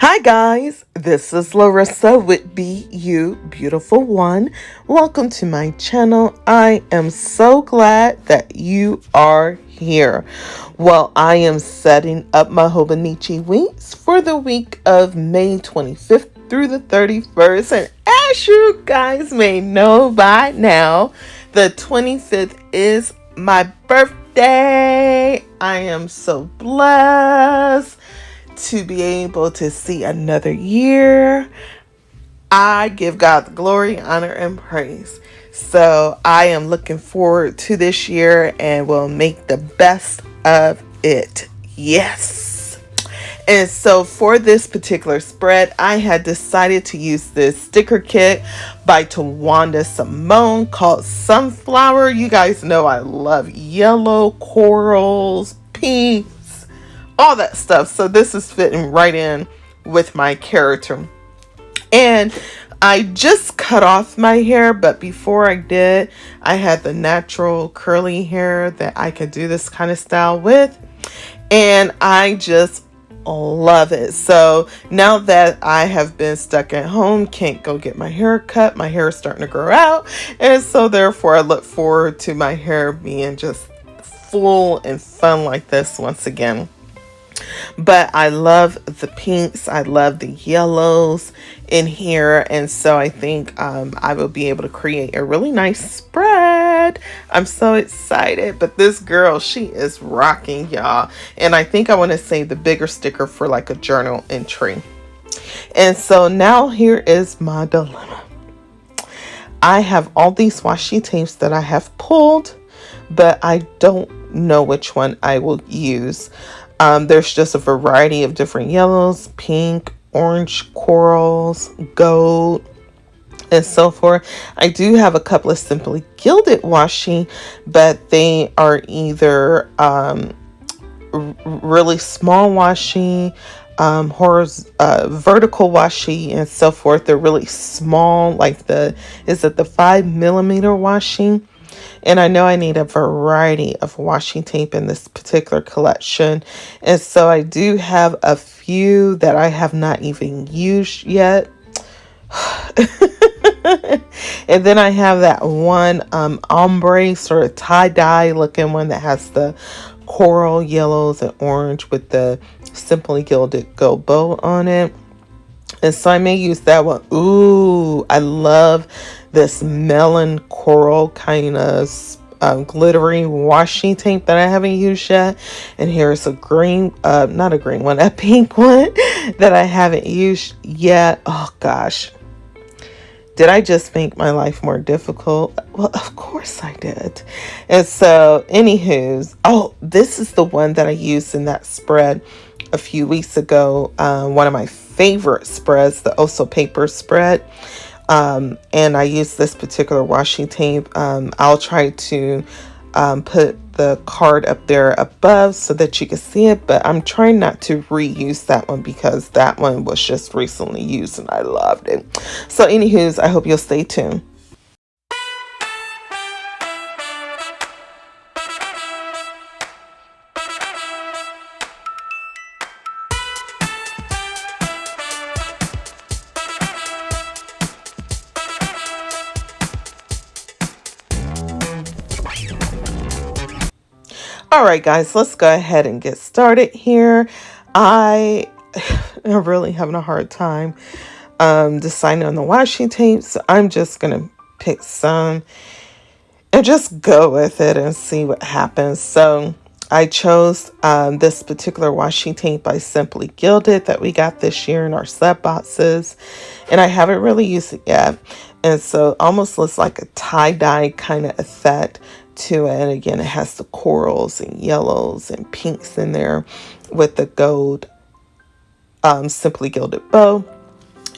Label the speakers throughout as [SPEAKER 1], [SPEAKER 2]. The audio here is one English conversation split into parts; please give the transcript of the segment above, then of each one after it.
[SPEAKER 1] Hi guys, this is Larrissa with Be You Beautiful One. Welcome to my channel. I am so glad that you are here. Well, I am setting up my Hobonichi weeks for the week of May 25th through the 31st. And as you guys may know by now, the 25th is my birthday. I am so blessed to be able to see another year. I give God the glory, honor, and praise. So I am looking forward to this year and will make the best of it. Yes. And so for this particular spread, I had decided to use this sticker kit by Tawana Simone called Sunflower. You guys know I love yellow, corals, pink, all that stuff. So this is fitting right in with my character. And I just cut off my hair, but before I did, I had the natural curly hair that I could do this kind of style with. And I just love it. So now that I have been stuck at home, can't go get my hair cut, my hair is starting to grow out. And so therefore I look forward to my hair being just full and fun like this once again. But I love the pinks, I love the yellows in here, and so I think I will be able to create a really nice spread. I'm so excited. But this girl, she is rocking, y'all, and I think I want to save the bigger sticker for like a journal entry. And so now here is my dilemma. I have all these washi tapes that I have pulled, but I don't know which one I will use. There's just a variety of different yellows, pink, orange, corals, gold, and so forth. I do have a couple of simply gilded washi, but they are either really small washi, vertical washi, and so forth. They're really small, like the 5mm washi. And I know I need a variety of washi tape in this particular collection. And so I do have a few that I have not even used yet. And then I have that one ombre sort of tie-dye looking one that has the coral yellows and orange with the simply gilded gold bow on it. And so I may use that one. Ooh, I love this melon coral kind of glittery washi tape that I haven't used yet. And here's a green, not a green one, a pink one that I haven't used yet. Oh gosh. Did I just make my life more difficult? Well, of course I did. And so, anywho's, oh, this is the one that I used in that spread a few weeks ago. One of my favorite spreads, the Oso paper spread. And I use this particular washi tape. I'll try to put the card up there above so that you can see it, but I'm trying not to reuse that one because that one was just recently used and I loved it. So anywho's, I hope you'll stay tuned. All right, guys, let's go ahead and get started here. I am really having a hard time deciding on the washi tape, so I'm just going to pick some and just go with it and see what happens. So I chose this particular washi tape by Simply Gilded that we got this year in our set boxes, and I haven't really used it yet. And so it almost looks like a tie-dye kind of effect to it. And again, it has the corals and yellows and pinks in there with the gold Simply Gilded bow.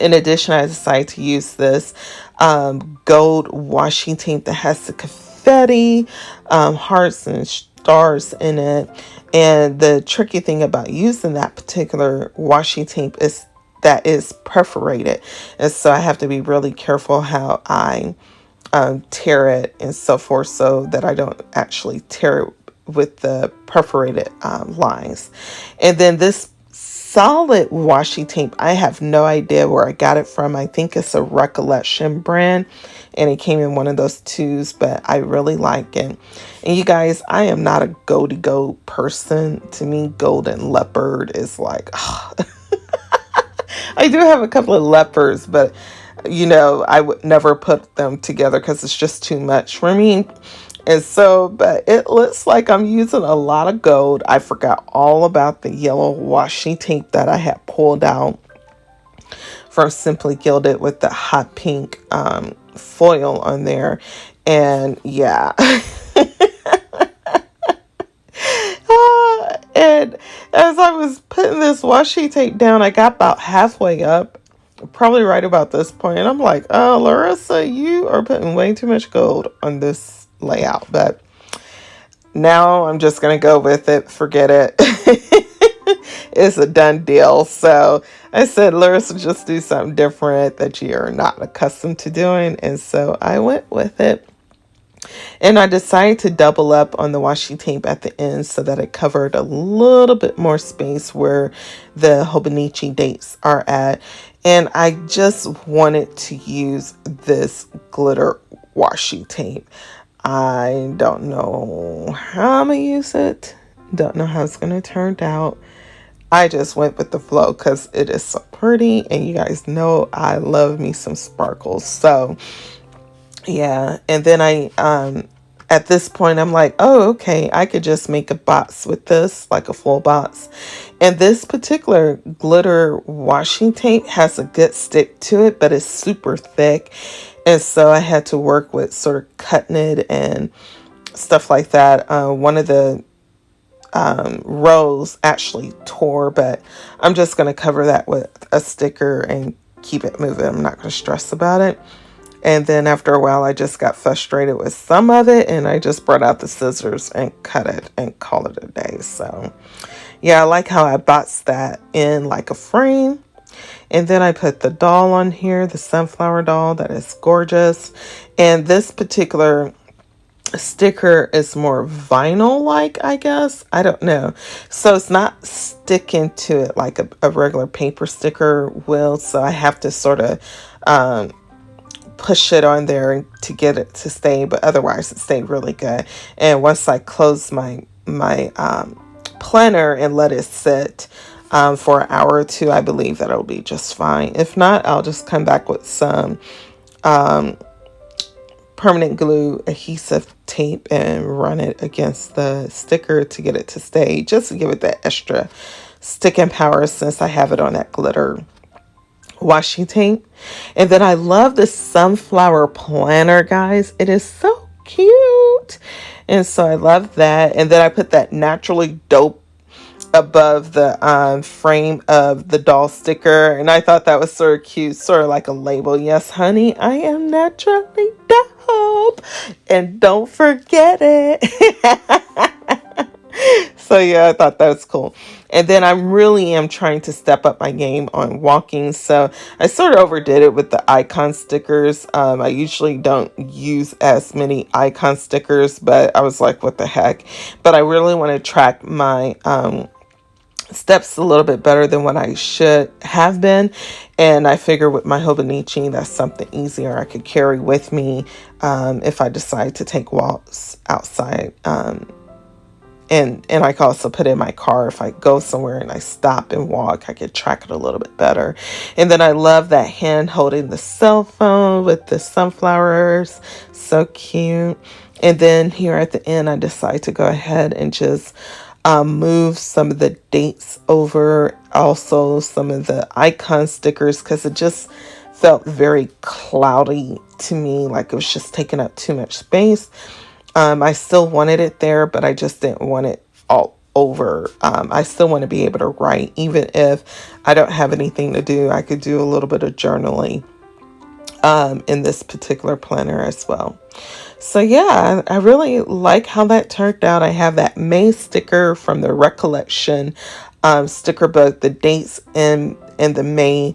[SPEAKER 1] In addition, I decided to use this gold washi tape that has the confetti, hearts and stars in it. And the tricky thing about using that particular washi tape is that it's perforated. And so I have to be really careful how I tear it and so forth, so that I don't actually tear it with the perforated lines. And then this solid washi tape. I have no idea where I got it from. I think it's a Recollection brand, and it came in one of those tubes, but I really like it. And you guys, I am not a goldy gold person. To me, golden leopard is like, I do have a couple of leopards, but I would never put them together because it's just too much for me. And so, but it looks like I'm using a lot of gold. I forgot all about the yellow washi tape that I had pulled out from Simply Gilded with the hot pink foil on there. And yeah. And as I was putting this washi tape down, I got about halfway up, probably right about this point, and I'm like, oh, Larrissa, you are putting way too much gold on this layout. But now I'm just gonna go with it, forget it. It's a done deal. So I said, Larrissa, just do something different that you're not accustomed to doing, and so I went with it. And I decided to double up on the washi tape at the end so that it covered a little bit more space where the Hobonichi dates are at. And I just wanted to use this glitter washi tape. I don't know how I'm going to use it. Don't know how it's going to turn out. I just went with the flow because it is so pretty. And you guys know I love me some sparkles. So yeah, and then at this point, I'm like, oh, okay, I could just make a box with this, like a full box. And this particular glitter washi tape has a good stick to it, but it's super thick. And so I had to work with sort of cutting it and stuff like that. One of the rows actually tore, but I'm just going to cover that with a sticker and keep it moving. I'm not going to stress about it. And then after a while, I just got frustrated with some of it, and I just brought out the scissors and cut it and call it a day. So yeah, I like how I boxed that in like a frame. And then I put the doll on here, the sunflower doll that is gorgeous. And this particular sticker is more vinyl-like, I guess. I don't know. So it's not sticking to it like a regular paper sticker will. So I have to sort of push it on there to get it to stay, but otherwise it stayed really good. And once I close my planner and let it sit for an hour or two, I believe that it'll be just fine. If not, I'll just come back with some permanent glue adhesive tape and run it against the sticker to get it to stay, just to give it that extra sticking power since I have it on that glitter washi tape. And then I love the sunflower planner, guys. It is so cute. And so I love that. And then I put that naturally dope above the frame of the doll sticker. And I thought that was sort of cute, sort of like a label. Yes, honey, I am naturally dope. And don't forget it. So yeah, I thought that was cool. And then I really am trying to step up my game on walking. So I sort of overdid it with the icon stickers. I usually don't use as many icon stickers, but I was like, what the heck? But I really want to track my steps a little bit better than what I should have been. And I figure with my Hobonichi, that's something easier I could carry with me if I decide to take walks outside. And I can also put it in my car if I go somewhere and I stop and walk, I can track it a little bit better. And then I love that hand holding the cell phone with the sunflowers. So cute. And then here at the end, I decide to go ahead and just move some of the dates over. Also some of the icon stickers, because it just felt very cloudy to me. Like it was just taking up too much space. I still wanted it there, but I just didn't want it all over. I still want to be able to write, even if I don't have anything to do. I could do a little bit of journaling in this particular planner as well. So yeah, I really like how that turned out. I have that May sticker from the Recollection sticker book. The dates in the May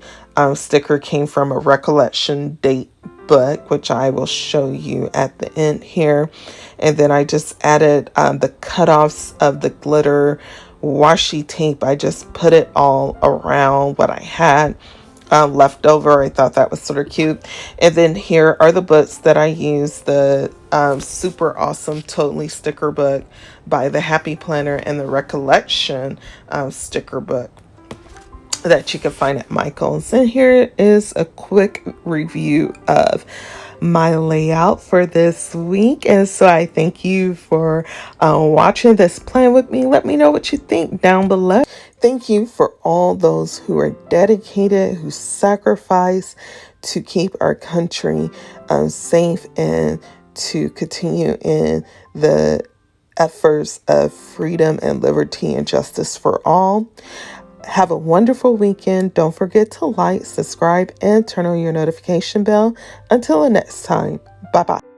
[SPEAKER 1] sticker came from a Recollection date book, which I will show you at the end here. And then I just added the cutoffs of the glitter washi tape. I just put it all around what I had left over. I thought that was sort of cute. And then here are the books that I use. The super awesome Totally sticker book by the Happy Planner, and the Recollection sticker book that you can find at Michael's. And here is a quick review of my layout for this week. And so I thank you for watching this plan with me. Let me know what you think down below. Thank you for all those who are dedicated, who sacrifice to keep our country safe and to continue in the efforts of freedom and liberty and justice for all. Have a wonderful weekend. Don't forget to like, subscribe, and turn on your notification bell. Until the next time, bye-bye.